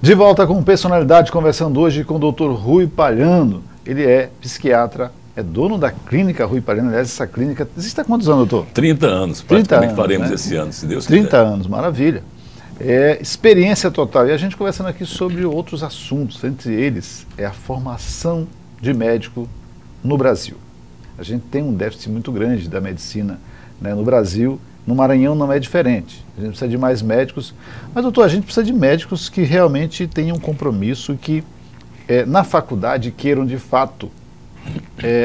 De volta com Personalidade, conversando hoje com o Dr. Rui Palhano. Ele é psiquiatra, é dono da clínica Rui Palhano. Aliás, essa clínica existe há quantos anos, doutor? 30 anos, praticamente faremos esse ano, se Deus quiser. 30 anos, maravilha. É experiência total. E a gente conversando aqui sobre outros assuntos, entre eles é a formação de médico no Brasil. A gente tem um déficit muito grande da medicina, né, no Brasil. No Maranhão não é diferente. A gente precisa de mais médicos. Mas, doutor, a gente precisa de médicos que realmente tenham compromisso, que na faculdade queiram, de fato,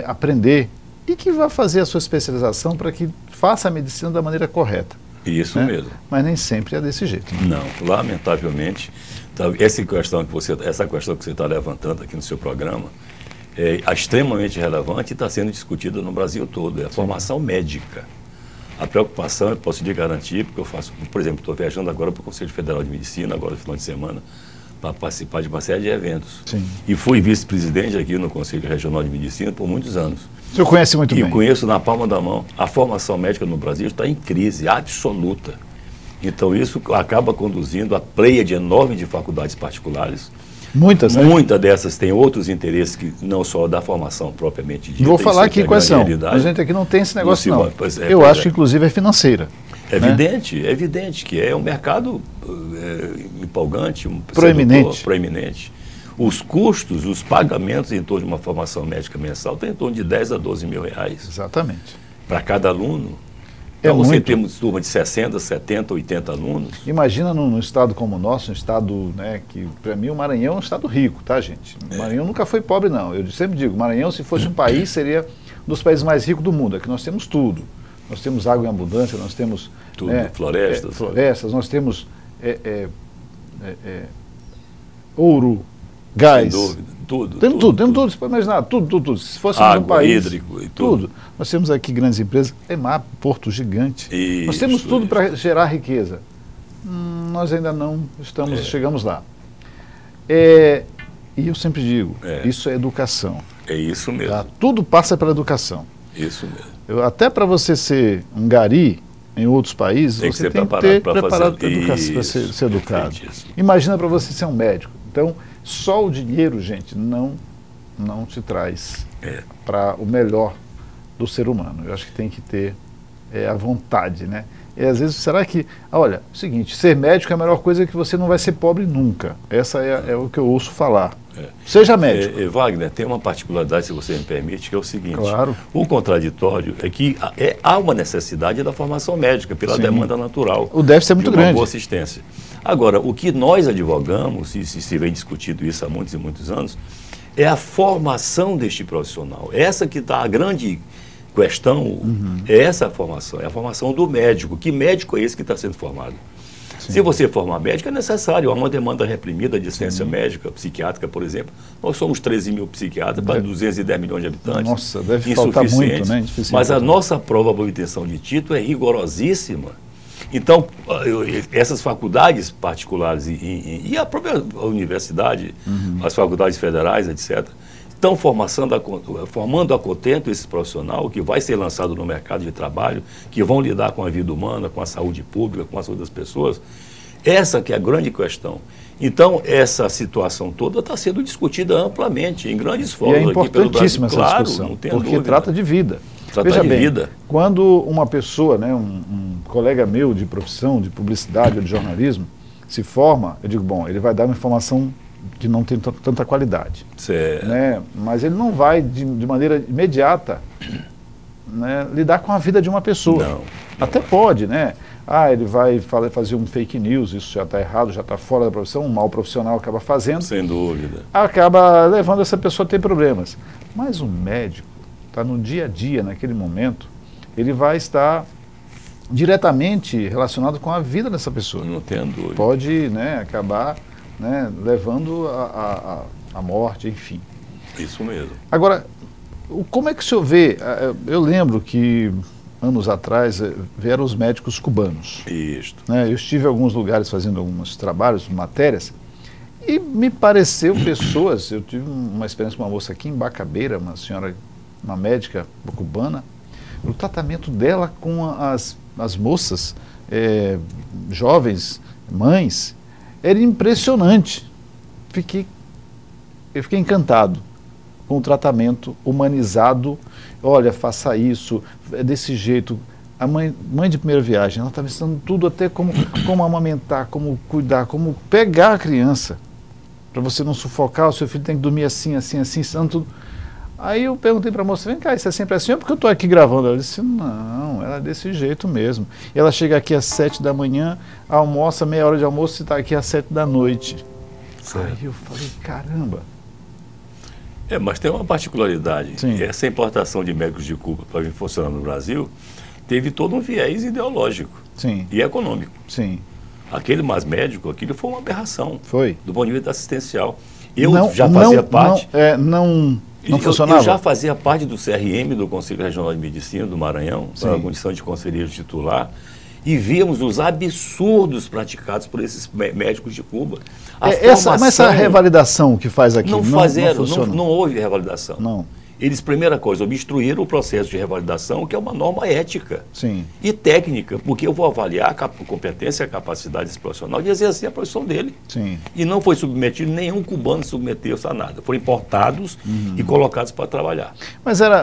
aprender e que vá fazer a sua especialização para que faça a medicina da maneira correta. Isso, né? Mesmo. Mas nem sempre é desse jeito. Não, lamentavelmente, essa questão que você está levantando aqui no seu programa é extremamente relevante e está sendo discutida no Brasil todo. É a formação médica. A preocupação, eu posso lhe garantir, porque eu faço, por exemplo, estou viajando agora para o Conselho Federal de Medicina, agora no final de semana, para participar de uma série de eventos. Sim. E fui vice-presidente aqui no Conselho Regional de Medicina por muitos anos. O senhor conhece muito bem. E conheço na palma da mão. A formação médica no Brasil está em crise absoluta. Então isso acaba conduzindo a pleiade enorme de faculdades particulares. Muitas, né? Muitas dessas têm outros interesses que não só da formação propriamente dita. Vou falar aqui quais são. A gente aqui não tem esse negócio, não. Eu acho que, inclusive, é financeira. É evidente, né? É evidente que é um mercado empolgante, proeminente. Os custos, os pagamentos em torno de uma formação médica mensal estão em torno de 10 a 12 mil reais. Exatamente. Para cada aluno. Então, você tem uma turma de 60, 70, 80 alunos. Imagina num estado como o nosso, um estado, né, que para mim o Maranhão é um estado rico, tá, gente? O Maranhão nunca foi pobre, não. Eu sempre digo, o Maranhão, se fosse um país, seria um dos países mais ricos do mundo. Aqui nós temos tudo. Nós temos água em abundância, nós temos... Tudo, florestas. Florestas, nós temos ouro, gás. Sem dúvida. Tudo. Temos tudo, você pode imaginar, tudo. Se fôssemos água, um país... hídrico e tudo. Nós temos aqui grandes empresas, EMAP, Porto Gigante. Isso, nós temos tudo para gerar riqueza. Nós ainda não chegamos lá. E eu sempre digo, isso é educação. É isso mesmo. Tá? Tudo passa pela educação. Isso mesmo. Até para você ser um gari em outros países, você tem que ter preparado para ser educado. Imagina para você ser um médico. Então, só o dinheiro, gente, não te traz para o melhor do ser humano. Eu acho que tem que ter a vontade, né? E às vezes, será que... Olha, é o seguinte, ser médico é a melhor coisa, que você não vai ser pobre nunca. Essa é o que eu ouço falar. Seja médico. Wagner, tem uma particularidade, se você me permite, que é o seguinte. Claro. O contraditório é que há uma necessidade da formação médica, pela demanda natural. O déficit é muito grande. De uma boa assistência. Agora, o que nós advogamos, e se vem discutido isso há muitos e muitos anos, é a formação deste profissional. Essa que está a grande questão, é essa a formação, é a formação do médico. Que médico é esse que está sendo formado? Sim. Se você formar médico, é necessário. Há uma demanda reprimida de assistência médica, psiquiátrica, por exemplo. Nós somos 13 mil psiquiatras para 210 milhões de habitantes. Nossa, deve faltar muito, né? Mas a nossa prova de obtenção de título é rigorosíssima. Então, essas faculdades particulares e a própria universidade, as faculdades federais, etc., estão formando a contento esse profissional que vai ser lançado no mercado de trabalho, que vão lidar com a vida humana, com a saúde pública, com a saúde das pessoas. Essa que é a grande questão. Então, essa situação toda está sendo discutida amplamente, em grandes fóruns. E é importantíssima essa discussão, não tem porque dúvida. Trata de vida. Veja bem, quando uma pessoa, né, um colega meu de profissão, de publicidade ou de jornalismo, se forma, eu digo, bom, ele vai dar uma informação que não tem tanta qualidade. Certo. Né? Mas ele não vai, de maneira imediata, né, lidar com a vida de uma pessoa. Não. Até pode, né? Ele vai fazer um fake news, isso já está errado, já está fora da profissão, um mau profissional acaba fazendo. Sem dúvida. Acaba levando essa pessoa a ter problemas. Mas o médico está no dia a dia, naquele momento, ele vai estar diretamente relacionado com a vida dessa pessoa. Não tenho dúvida. Pode, né, acabar, né, levando a morte, enfim. Isso mesmo. Agora, como é que o senhor vê? Eu lembro que anos atrás vieram os médicos cubanos. Isso. Né, eu estive em alguns lugares fazendo alguns trabalhos, matérias, e me pareceu pessoas, eu tive uma experiência com uma moça aqui em Bacabeira, uma senhora, uma médica cubana, o tratamento dela com as moças, jovens, mães, era impressionante. eu fiquei encantado com o tratamento humanizado. Olha, faça isso, é desse jeito. A mãe de primeira viagem, ela estava ensinando tudo, até como amamentar, como cuidar, como pegar a criança, para você não sufocar, o seu filho tem que dormir assim, assim, assim, ensinando tudo. Aí eu perguntei para a moça, vem cá, isso é sempre assim? Ou porque eu estou aqui gravando? Ela disse, não, ela é desse jeito mesmo. E ela chega aqui às 7 da manhã, almoça, meia hora de almoço e está aqui às 7 da noite. Certo. Aí eu falei, caramba. Mas tem uma particularidade. Sim. Essa importação de médicos de Cuba para vir funcionar no Brasil teve todo um viés ideológico. Sim. E econômico. Sim. Aquele mais médico, aquilo foi uma aberração. Foi. Do ponto de vista assistencial. Eu já fazia parte... Não funcionava? Eu já fazia parte do CRM, do Conselho Regional de Medicina do Maranhão, para a condição de conselheiro titular, e víamos os absurdos praticados por esses médicos de Cuba. Mas essa revalidação que faz aqui não houve revalidação. Não. Eles, primeira coisa, obstruíram o processo de revalidação, que é uma norma ética. Sim. E técnica, porque eu vou avaliar a competência e a capacidade desse profissional de exercer a profissão dele. Sim. E não foi submetido, nenhum cubano submeteu-se a nada. Foram importados e colocados para trabalhar.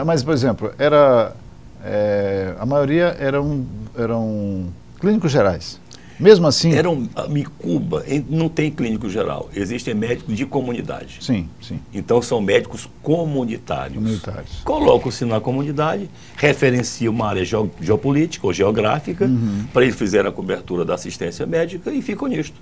Mas, por exemplo, a maioria eram clínicos gerais. Mesmo assim... Em Cuba não tem clínico geral, existem médicos de comunidade. Sim, sim. Então são médicos comunitários. Colocam-se na comunidade, referenciam uma área geopolítica ou geográfica, para eles fizerem a cobertura da assistência médica e ficam nisto.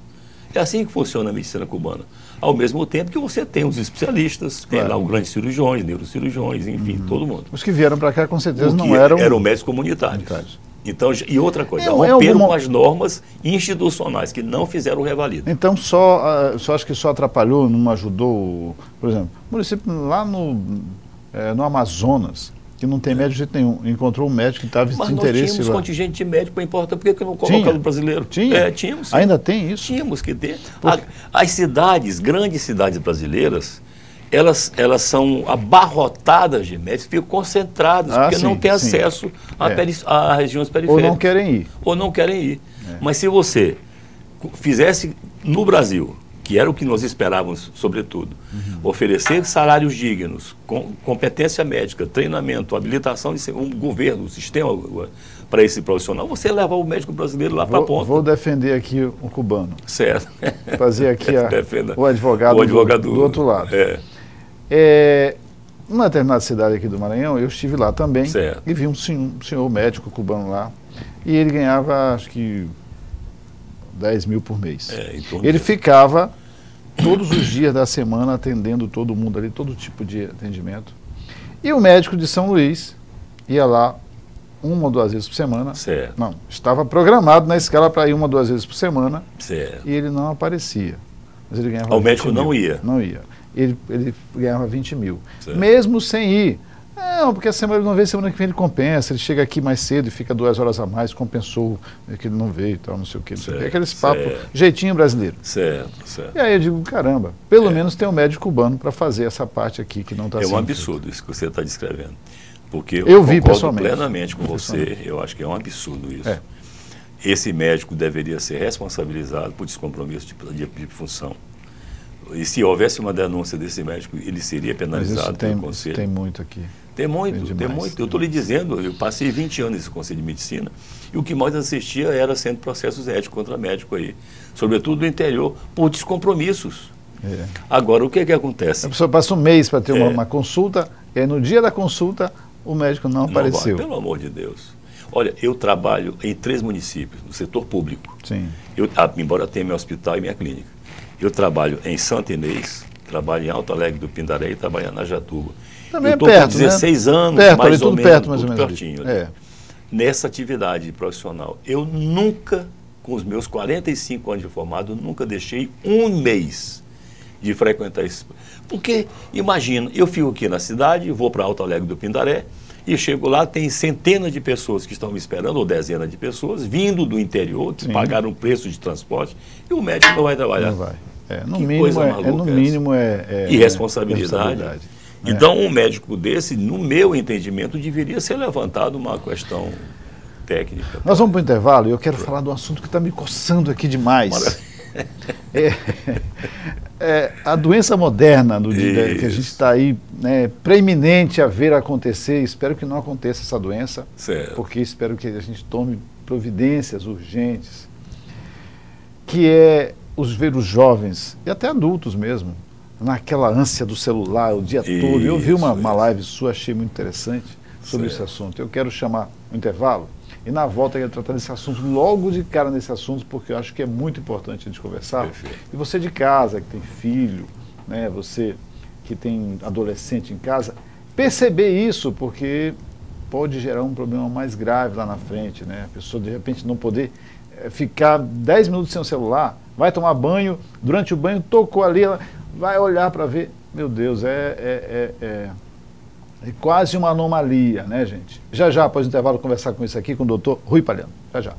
É assim que funciona a medicina cubana. Ao mesmo tempo que você tem os especialistas, tem lá os grandes cirurgiões, neurocirurgiões, enfim, todo mundo. Os que vieram para cá com certeza não eram... Eram médicos comunitários. Então, e outra coisa, romperam com as normas institucionais, que não fizeram o revalido. Então, acho que só atrapalhou, não ajudou, por exemplo, o município lá no Amazonas, que não tem médico de jeito nenhum, encontrou um médico que estava de interesse lá. Mas nós tínhamos contingente de médico para importar, por que não colocaram o brasileiro? Tínhamos. Sim. Ainda tem isso? Tínhamos que ter. As cidades, grandes cidades brasileiras, elas são abarrotadas de médicos, ficam concentradas, porque não tem acesso a regiões periféricas. Ou não querem ir. Mas se você fizesse no Brasil, que era o que nós esperávamos, sobretudo, oferecer salários dignos, competência médica, treinamento, habilitação de um governo, um sistema para esse profissional, você leva o médico brasileiro lá para a ponta. Vou defender aqui o cubano. Certo. Fazer aqui o advogado do outro lado. Numa determinada cidade aqui do Maranhão, eu estive lá também. Certo. E vi um senhor médico cubano lá, e ele ganhava, acho que 10 mil por mês. Ele ficava todos os dias da semana atendendo todo mundo ali, todo tipo de atendimento. E o médico de São Luís ia lá 1 ou 2 vezes por semana. Certo. Não, estava programado na escala para ir 1 ou 2 vezes por semana. Certo. E ele não aparecia. Mas ele ganhava o médico não ia? Não ia. Ele ganhava 20 mil. Certo. Mesmo sem ir. Não, porque a semana não veio, semana que vem ele compensa, ele chega aqui mais cedo e fica 2 horas a mais, compensou que ele não veio e tal, não sei o que, não sei o que. Aqueles papos, jeitinho brasileiro. Certo. E aí eu digo, caramba, pelo menos tem um médico cubano para fazer essa parte aqui que não está sendo. É um absurdo isso que você está descrevendo. Porque eu vi pessoalmente. Plenamente com você, eu acho que é um absurdo isso. Esse médico deveria ser responsabilizado por descompromisso de função. E se houvesse uma denúncia desse médico, ele seria penalizado pelo conselho. Tem muito aqui. Tem muito. Eu estou lhe dizendo, eu passei 20 anos nesse conselho de medicina, e o que mais assistia era sendo processos éticos contra médico aí, sobretudo no interior, por descompromissos. Agora, o que acontece? A pessoa passa um mês para ter uma consulta, e no dia da consulta, o médico não apareceu. Pelo amor de Deus. Olha, eu trabalho em 3 municípios, no setor público. Sim. Embora tenha meu hospital e minha clínica. Eu trabalho em Santa Inês, trabalho em Alto Alegre do Pindaré e trabalho em Najatuba. Também eu estou com 16 anos, mais ou menos, tudo pertinho. Nessa atividade profissional. Eu nunca, com os meus 45 anos de formado, nunca deixei um mês de frequentar isso. Porque, imagina, eu fico aqui na cidade, vou para Alto Alegre do Pindaré, e chego lá, tem centenas de pessoas que estão me esperando, ou dezenas de pessoas, vindo do interior, que pagaram o preço de transporte, e o médico não vai trabalhar. Não vai. No mínimo é irresponsabilidade. Então, um médico desse, no meu entendimento, deveria ser levantado uma questão técnica. Nós vamos para o intervalo e eu quero falar de um assunto que está me coçando aqui demais. A doença moderna que a gente está aí, né, preeminente a ver acontecer, espero que não aconteça essa doença, certo. porque espero que a gente tome providências urgentes, que é ver os jovens, e até adultos mesmo, naquela ânsia do celular o dia todo. Eu vi uma live sua, achei muito interessante sobre esse assunto. Eu quero chamar um intervalo e na volta eu quero tratar desse assunto logo de cara nesse assunto, porque eu acho que é muito importante a gente conversar. Perfeito. E você de casa, que tem filho, né, você que tem adolescente em casa, perceber isso, porque pode gerar um problema mais grave lá na frente, né? A pessoa de repente não poder ficar 10 minutos sem o celular, vai tomar banho, durante o banho tocou ali, ela vai olhar para ver, meu Deus, é quase uma anomalia, né, gente? Já, após o intervalo, conversar com isso aqui com o doutor Rui Palhano. Já.